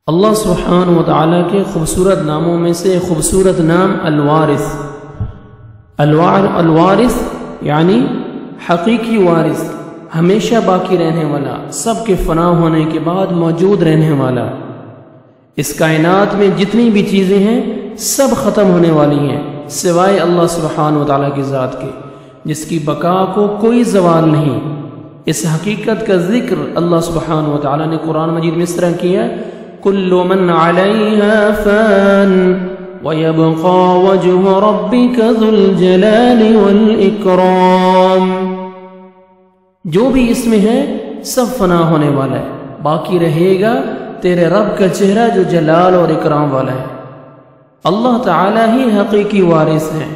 اللہ سبحانہ و تعالیٰ کے خوبصورت ناموں میں سے خوبصورت نام الوارث۔ الوارث یعنی حقیقی وارث، ہمیشہ باقی رہنے والا، سب کے فنا ہونے کے بعد موجود رہنے والا۔ اس کائنات میں جتنی بھی چیزیں ہیں سب ختم ہونے والی ہیں سوائے اللہ سبحانہ و تعالیٰ کی ذات کے، جس کی بقا کو کوئی زوال نہیں۔ اس حقیقت کا ذکر اللہ سبحانہ و تعالیٰ نے قرآن مجید میں اس طرح کیا: کل من علیہا فان ویبقى وجہ ربک ذو الجلال والاکرام۔ جو بھی اس میں ہے سب فنا ہونے والا ہے، باقی رہے گا تیرے رب کا چہرہ جو جلال اور اکرام والا ہے۔ اللہ تعالیٰ ہی حقیقی وارث ہے،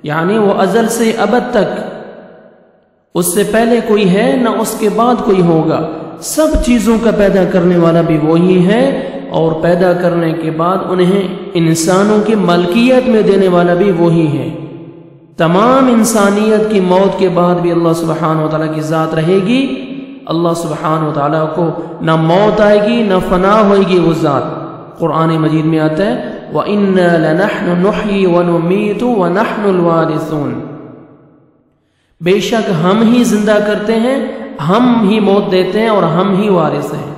یعنی وہ ازل سے ابد تک، اس سے پہلے کوئی ہے نہ اس کے بعد کوئی ہوگا۔ سب چیزوں کا پیدا کرنے والا بھی وہی ہے، اور پیدا کرنے کے بعد انہیں انسانوں کی ملکیت میں دینے والا بھی وہی ہے۔ تمام انسانیت کی موت کے بعد بھی اللہ سبحانہ و تعالیٰ کی ذات رہے گی۔ اللہ سبحانہ و تعالیٰ کو نہ موت آئے گی نہ فنا ہوئے گی وہ ذات۔ قرآن مجید میں آتا ہے وَإِنَّا لَنَحْنُ نُحْيِي وَنُمِيتُ وَنَحْنُ الْوَارِثُونَ، بے شک ہم ہی زندہ کرتے ہیں، ہم ہی موت دیتے ہیں، اور ہم ہی وارث ہیں۔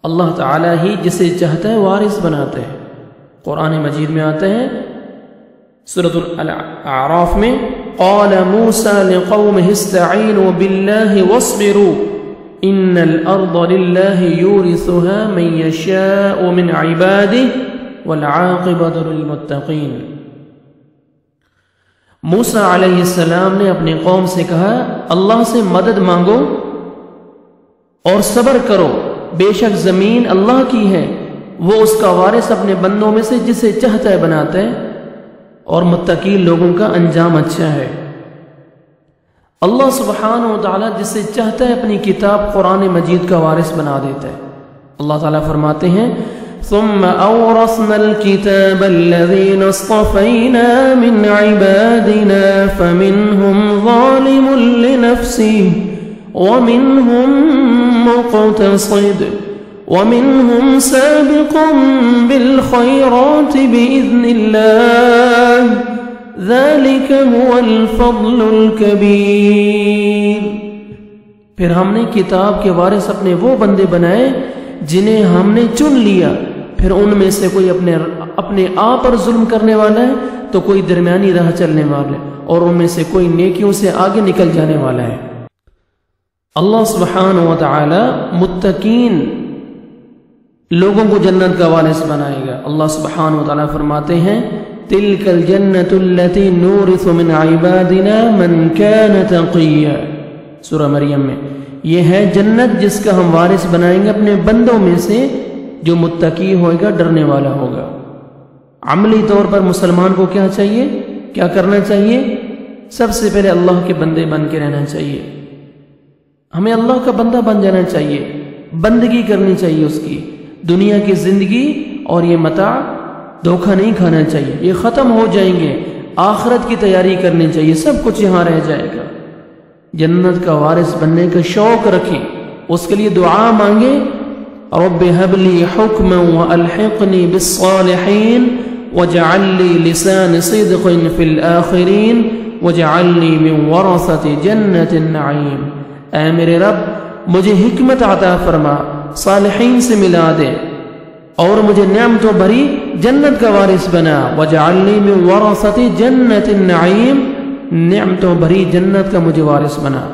اللہ تعالیٰ ہی جسے چاہتا ہے وارث بناتا ہے۔ قرآن مجید میں آتا ہے سورۃ الاعراف میں قال موسیٰ لقومہ استعینوا باللہ واصبروا ان الارض للہ یورثها من یشاء من عبادہ والعاقبۃ للمتقین۔ موسیٰ علیہ السلام نے اپنی قوم سے کہا اللہ سے مدد مانگو اور صبر کرو، بے شک زمین اللہ کی ہے، وہ اس کا وارث اپنے بندوں میں سے جسے چاہتا ہے بناتا ہے، اور متقی لوگوں کا انجام اچھا ہے۔ اللہ سبحانہ و تعالیٰ جسے چاہتا ہے اپنی کتاب قرآن مجید کا وارث بنا دیتا ہے۔ اللہ تعالیٰ فرماتے ہیں ثم أورثنا الكتاب الذين اصطفينا من عبادنا فمنهم ظالم لنفسه ومنهم مقتصد ومنهم سابق بالخيرات بإذن الله ذلك هو الفضل الكبير۔ پھر ہم نے کتاب کے وارث اپنے وہ بندے بنائے جنہیں ہم نے چن لیا، پھر ان میں سے کوئی اپنے آپ پر ظلم کرنے والا ہے تو کوئی درمیانی راہ چلنے والا ہے، اور ان میں سے کوئی نیکیوں سے آگے نکل جانے والا ہے۔ اللہ سبحانہ و تعالی متقین لوگوں کو جنت کا وارث بنائے گا۔ اللہ سبحانہ و تعالی فرماتے ہیں تلک الجنت التي نورث من عبادنا من كان تقیا، سورہ مریم میں۔ یہ ہے جنت جس کا ہم وارث بنائیں گے اپنے بندوں میں سے جو متقی ہوئے گا، ڈرنے والا ہوگا۔ عملی طور پر مسلمان کو کیا چاہیے، کیا کرنا چاہیے؟ سب سے پہلے اللہ کے بندے بن کے رہنا چاہیے۔ ہمیں اللہ کا بندہ بن جانا چاہیے، بندگی کرنی چاہیے اس کی۔ دنیا کی زندگی اور یہ متاع دھوکہ نہیں کھانا چاہیے، یہ ختم ہو جائیں گے۔ آخرت کی تیاری کرنی چاہیے، سب کچھ یہاں رہ جائے گا۔ جنت کا وارث بننے کا شوق رکھیں، اس کے لیے دعا مانگیں رب هب لي حكما والحقني بالصالحين واجعل لي لسان صدق في الآخرين واجعلني من ورثة جنة النعيم۔ اے میرے رب مجھے حکمت عطا فرما، صالحین سے ملا دے، اور مجھے نعمتوں بھری جنت کا وارث بنا۔ واجعلني من ورثة جنة النعيم، نعمتوں بھری جنت کا مجھے وارث بنا۔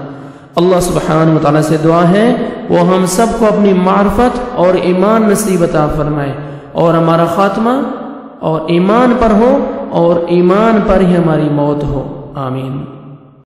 اللہ سبحانہ و تعالیٰ سے دعا ہے وہ ہم سب کو اپنی معرفت اور ایمان نصیب عطا فرمائے، اور ہمارا خاتمہ اور ایمان پر ہو، اور ایمان پر ہی ہماری موت ہو۔ آمین۔